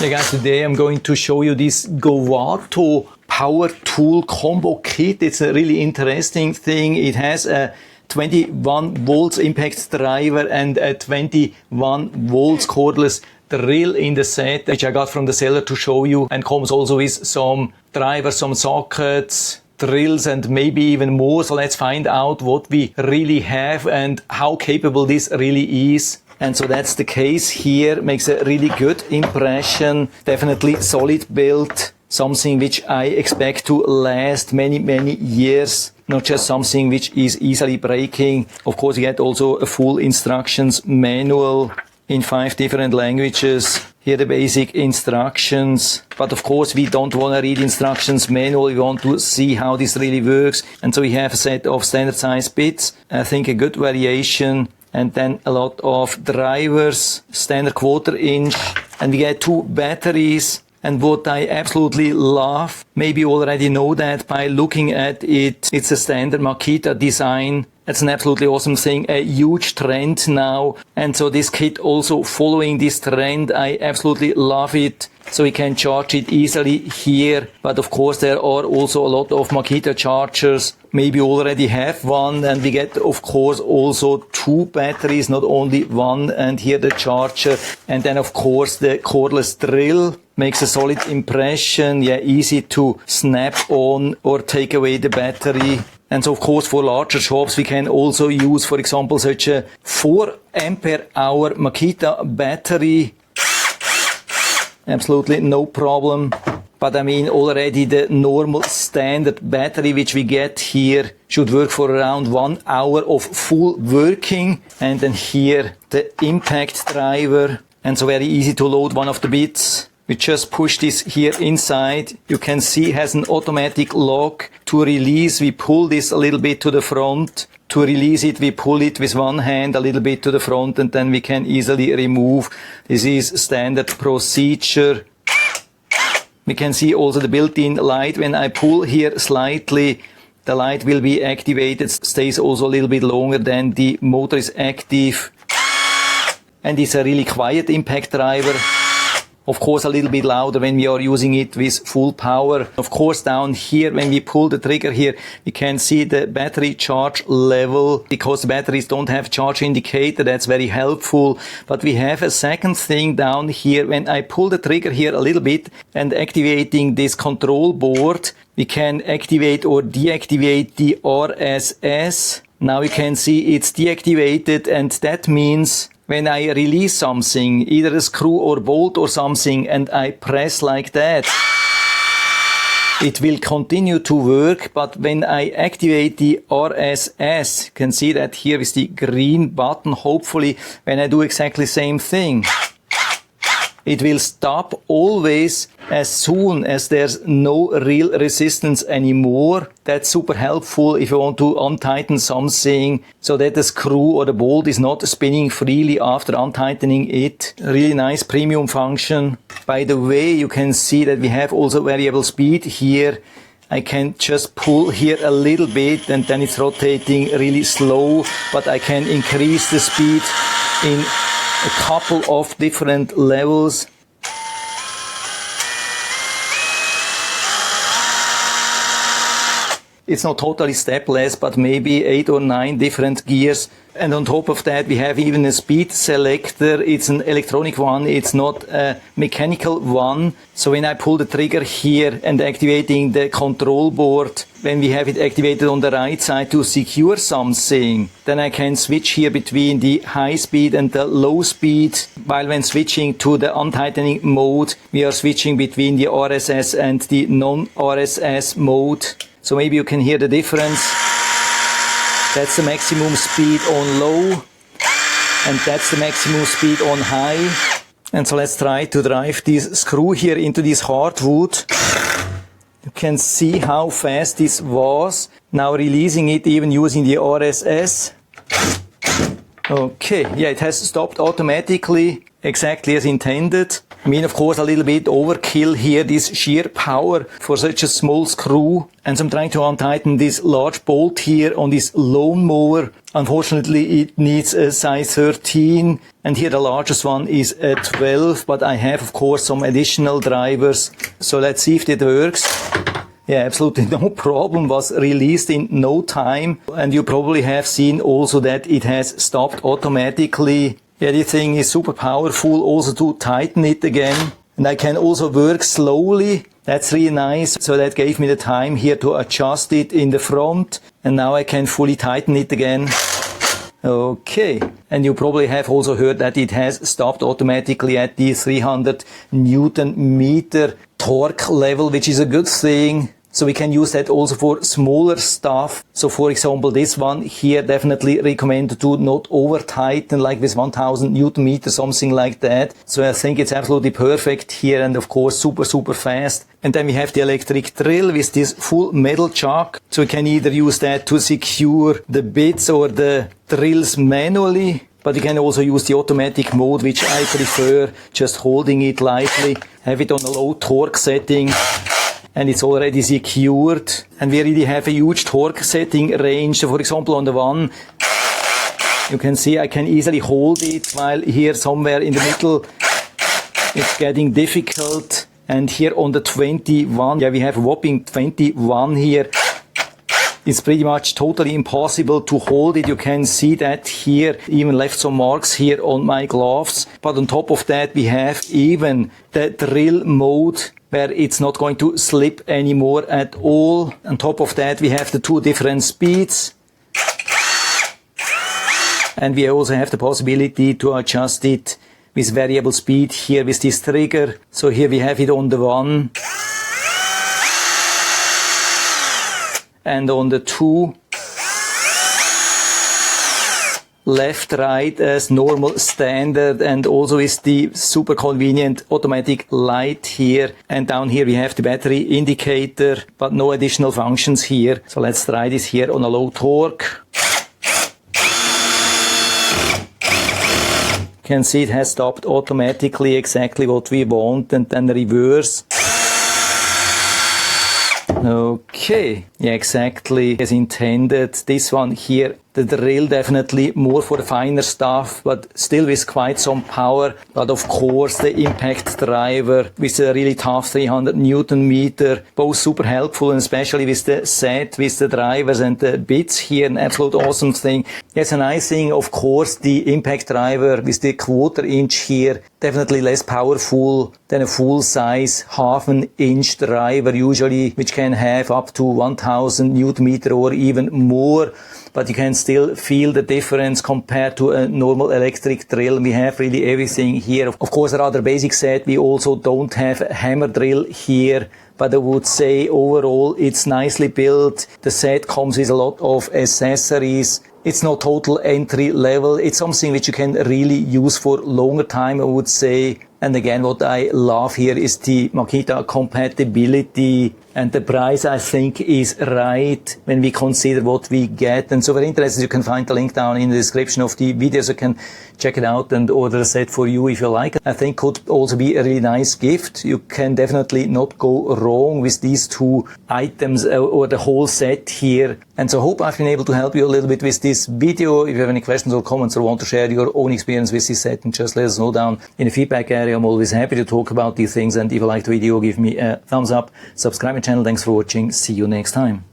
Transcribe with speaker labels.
Speaker 1: Hey guys, today I'm going to show you this GoYwato power tool combo kit. It's a really interesting thing. It has a 21 volts impact driver and a 21 volts cordless drill in the set, which I got from the seller to show you, and comes also with some drivers, some sockets, drills, and maybe even more. So let's find out what we really have and how capable this really is. And so that's the case here. Makes a really good impression. Definitely solid build. Something which I expect to last many years. Not just something which is easily breaking. Of course, you get also a full instructions manual in 5 different languages. Here the basic instructions. But of course, we don't want to read instructions manual. We want to see how this really works. And so we have a set of standard size bits. I think a good variation. And then a lot of drivers, standard 1/4 inch, and we get 2 batteries. And what I absolutely love, maybe you already know that by looking at it, it's a standard Makita design. That's an absolutely awesome thing, a huge trend now. And so this kit also following this trend, I absolutely love it. So we can charge it easily here. But of course there are also a lot of Makita chargers. Maybe you already have one, and we get of course also 2 batteries, not only one, and here the charger. And then of course the cordless drill makes a solid impression. Yeah, easy to snap on or take away the battery. And so of course for larger shops we can also use, for example, such a 4 ampere hour Makita battery. Absolutely no problem. But I mean, already the normal standard battery which we get here should work for around 1 hour of full working. And then here the impact driver. And so very easy to load one of the bits. We just push this here inside. You can see it has an automatic lock. To release, we pull this a little bit to the front. To release it, we pull it with one hand a little bit to the front, and then we can easily remove. This is standard procedure. We can see also the built-in light. When I pull here slightly, the light will be activated. Stays also a little bit longer than the motor is active. And it's a really quiet impact driver. Of course, a little bit louder when we are using it with full power. Of course, down here, when we pull the trigger here, we can see the battery charge level. Because the batteries don't have charge indicator, that's very helpful. But we have a second thing down here. When I pull the trigger here a little bit and activating this control board, we can activate or deactivate the RSS. Now you can see it's deactivated, and that means when I release something, either a screw or bolt or something, and I press like that, it will continue to work. But when I activate the RSS, you can see that here is the green button. Hopefully, when I do exactly the same thing, it will stop always as soon as there's no real resistance anymore. That's super helpful if you want to untighten something so that the screw or the bolt is not spinning freely after untightening it. Really nice premium function. By the way, you can see that we have also variable speed here. I can just pull here a little bit and then it's rotating really slow, but I can increase the speed in a couple of different levels. It's not totally stepless, but maybe 8 or 9 different gears. And on top of that, we have even a speed selector. It's an electronic one. It's not a mechanical one. So when I pull the trigger here and activating the control board, when we have it activated on the right side to secure something, then I can switch here between the high speed and the low speed. While when switching to the untightening mode, we are switching between the RSS and the non-RSS mode. So maybe you can hear the difference. That's the maximum speed on low, and that's the maximum speed on high. And so let's try to drive this screw here into this hardwood. You can see how fast this was. Now releasing it even using the RSS. Okay, yeah, it has stopped automatically, exactly as intended. I mean, of course, a little bit overkill here, this sheer power for such a small screw. And so I'm trying to untighten this large bolt here on this lawnmower. Unfortunately, it needs a size 13. And here the largest one is a 12. But I have, of course, some additional drivers. So let's see if it works. Yeah, absolutely no problem, was released in no time. And you probably have seen also that it has stopped automatically. Yeah, this thing is super powerful also to tighten it again. And I can also work slowly. That's really nice. So that gave me the time here to adjust it in the front. And now I can fully tighten it again. Okay. And you probably have also heard that it has stopped automatically at the 300 Newton meter torque level, which is a good thing. So we can use that also for smaller stuff. So for example, this one here definitely recommend to not over tighten like with 1000 Newton meter, something like that. So I think it's absolutely perfect here, and of course super fast. And then we have the electric drill with this full metal chuck. So we can either use that to secure the bits or the drills manually. But you can also use the automatic mode, which I prefer, just holding it lightly, have it on a low torque setting. And it's already secured. And we really have a huge torque setting range. So for example, on the one, you can see I can easily hold it, while here somewhere in the middle, it's getting difficult. And here on the 21, yeah, we have a whopping 21 here. It's pretty much totally impossible to hold it. You can see that here, even left some marks here on my gloves. But on top of that, we have even the drill mode, where it's not going to slip anymore at all. On top of that, we have the two different speeds. And we also have the possibility to adjust it with variable speed here with this trigger. So here we have it on the 1. And on the 2. Left, right as normal standard, and also is the super convenient automatic light here. And down here we have the battery indicator, but no additional functions here. So let's try this here on a low torque. You can see it has stopped automatically, exactly what we want, and then reverse. Okay, yeah, exactly as intended. This one here, the drill definitely more for the finer stuff, but still with quite some power. But of course the impact driver with a really tough 300 Newton meter, both super helpful, and especially with the set, with the drivers and the bits here, an absolute awesome thing. It's a nice thing, of course, the impact driver with the 1/4 inch here, definitely less powerful than a full size 1/2 inch driver usually, which can have up to 1000 Newton meter or even more. But you can still feel the difference compared to a normal electric drill. We have really everything here. Of course, a rather basic set. We also don't have a hammer drill here, but I would say overall it's nicely built. The set comes with a lot of accessories. It's not total entry level. It's something which you can really use for longer time, I would say. And again, what I love here is the Makita compatibility, and the price I think is right when we consider what we get. And so if you're interested, you can find the link down in the description of the video, so you can check it out and order a set for you if you like. I think could also be a really nice gift. You can definitely not go wrong with these two items or the whole set here. And so I hope I've been able to help you a little bit with this video. If you have any questions or comments or want to share your own experience with this set, and just let us know down in the feedback area. I'm always happy to talk about these things. And if you like the video, give me a thumbs up, subscribe my channel. Thanks for watching. See you next time.